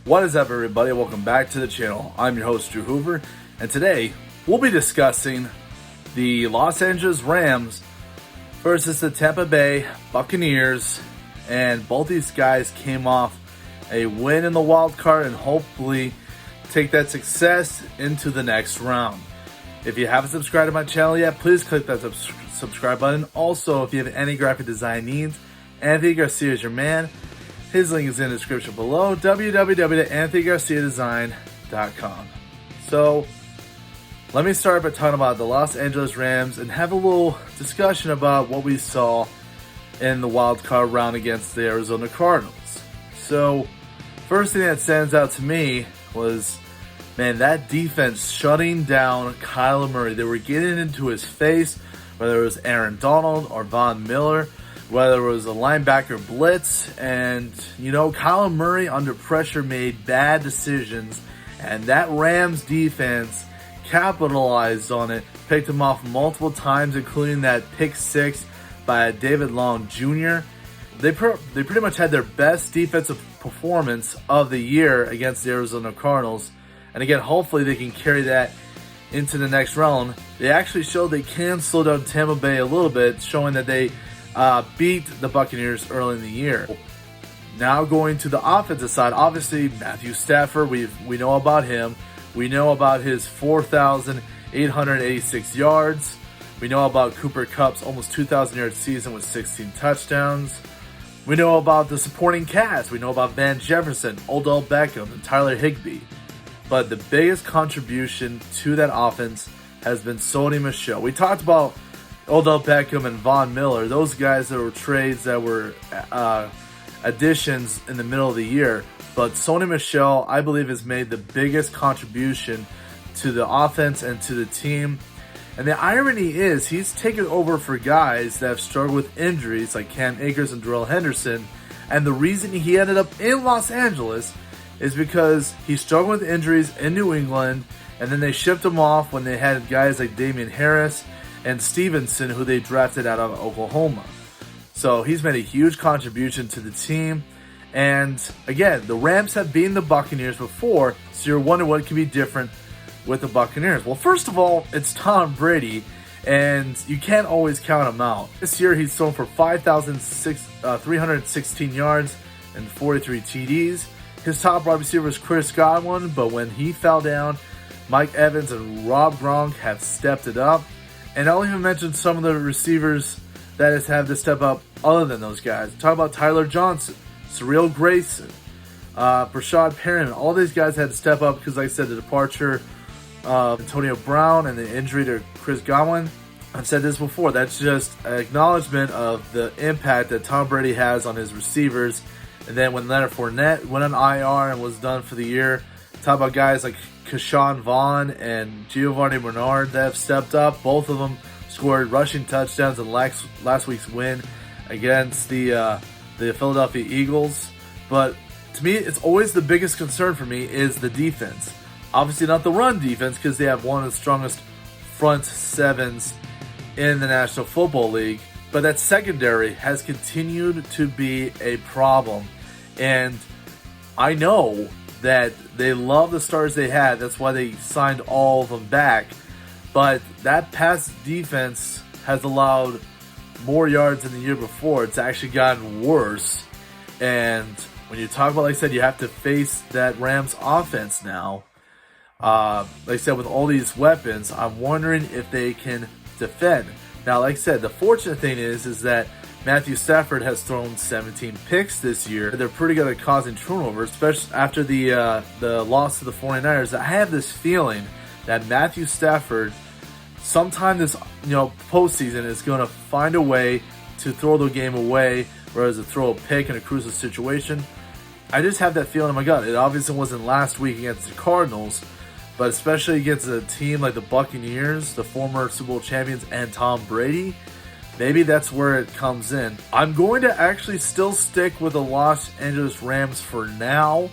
What is up, everybody? Welcome back to the channel. I'm your host, Drew Hoover, and today we'll be discussing the Los Angeles Rams versus the Tampa Bay Buccaneers, and both these guys came off a win in the wild card and hopefully take that success into the next round. If you haven't subscribed to my channel yet, please click that subscribe button. Also, if you have any graphic design needs, Anthony Garcia is your man. His link is in the description below, www.anthonygarciadesign.com. So, let me start by talking about the Los Angeles Rams and have a little discussion about what we saw in the wild card round against the Arizona Cardinals. So, first thing that stands out to me was, man, that defense shutting down Kyler Murray. They were getting into his face, whether it was Aaron Donald or Von Miller, whether it was a linebacker blitz, and, Kyler Murray under pressure made bad decisions, and that Rams defense capitalized on it, picked him off multiple times, including that pick six by David Long Jr. They pretty much had their best defensive performance of the year against the Arizona Cardinals, and again, hopefully they can carry that into the next round. They actually showed they can slow down Tampa Bay a little bit, showing that they beat the Buccaneers early in the year. Now going to the offensive side, obviously Matthew Stafford, we know about him. We know about his 4,886 yards. We know about Cooper Kupp's almost 2,000 yard season with 16 touchdowns. We know about the supporting cast. We know about Van Jefferson, Odell Beckham, and Tyler Higbee. But the biggest contribution to that offense has been Sony Michel. We talked about Odell Beckham and Von Miller, those guys that were trades that were additions in the middle of the year. But Sony Michel, I believe, has made the biggest contribution to the offense and to the team. And the irony is, he's taken over for guys that have struggled with injuries like Cam Akers and Darrell Henderson. And the reason he ended up in Los Angeles is because he struggled with injuries in New England, and then they shipped him off when they had guys like Damian Harris and Stevenson, who they drafted out of Oklahoma. So he's made a huge contribution to the team. And again, the Rams have beaten the Buccaneers before, so you're wondering what could be different with the Buccaneers. Well, first of all, it's Tom Brady, and you can't always count him out. This year, he's thrown for 5,316 yards and 43 TDs. His top wide receiver is Chris Godwin, but when he fell down, Mike Evans and Rob Gronk have stepped it up. And I'll even mention some of the receivers that has had to step up other than those guys. Talk about Tyler Johnson, Surreal Grayson, Brashad Perriman. All these guys had to step up because, like I said, the departure of Antonio Brown and the injury to Chris Godwin. I've said this before. That's just an acknowledgement of the impact that Tom Brady has on his receivers. And then when Leonard Fournette went on IR and was done for the year, talk about guys like Keyshawn Vaughn and Giovanni Bernard that have stepped up. Both of them scored rushing touchdowns in last week's win against the Philadelphia Eagles. But to me, it's always the biggest concern for me is the defense. Obviously not the run defense, because they have one of the strongest front sevens in the National Football League. But that secondary has continued to be a problem. And I know that they love the stars they had. That's why they signed all of them back. But that pass defense has allowed more yards than the year before. It's actually gotten worse. And when you talk about, like I said, you have to face that Rams offense now. Like I said, with all these weapons, I'm wondering if they can defend. Now, like I said, the fortunate thing is that Matthew Stafford has thrown 17 picks this year. They're pretty good at causing turnovers, especially after the loss to the 49ers. I have this feeling that Matthew Stafford, sometime this postseason, is going to find a way to throw the game away, whereas to throw a pick in a crucial situation. I just have that feeling in my gut. It obviously wasn't last week against the Cardinals, but especially against a team like the Buccaneers, the former Super Bowl champions, and Tom Brady. Maybe that's where it comes in. I'm going to actually still stick with the Los Angeles Rams for now.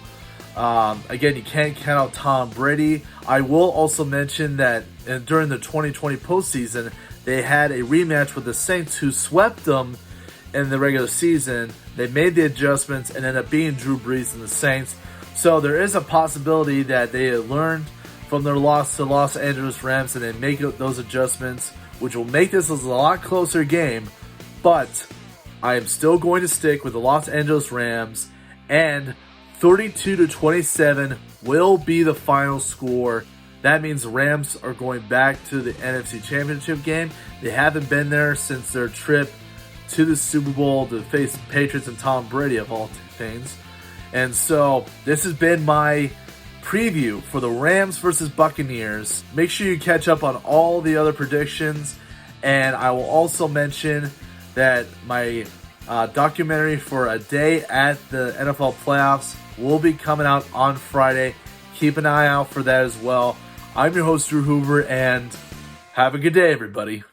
Again, you can't count out Tom Brady. I will also mention that during the 2020 postseason, they had a rematch with the Saints, who swept them in the regular season. They made the adjustments and ended up being Drew Brees and the Saints. So there is a possibility that they learned from their loss to Los Angeles Rams and they make those adjustments, which will make this a lot closer game. But I am still going to stick with the Los Angeles Rams, and 32-27 will be the final score. That means the Rams are going back to the NFC Championship game. They haven't been there since their trip to the Super Bowl to face the Patriots and Tom Brady, of all things. And so this has been my preview for the Rams versus Buccaneers. Make sure you catch up on all the other predictions. And I will also mention that my documentary for A Day at the NFL Playoffs will be coming out on Friday. Keep an eye out for that as well. I'm your host, Drew Hoover, and have a good day, everybody.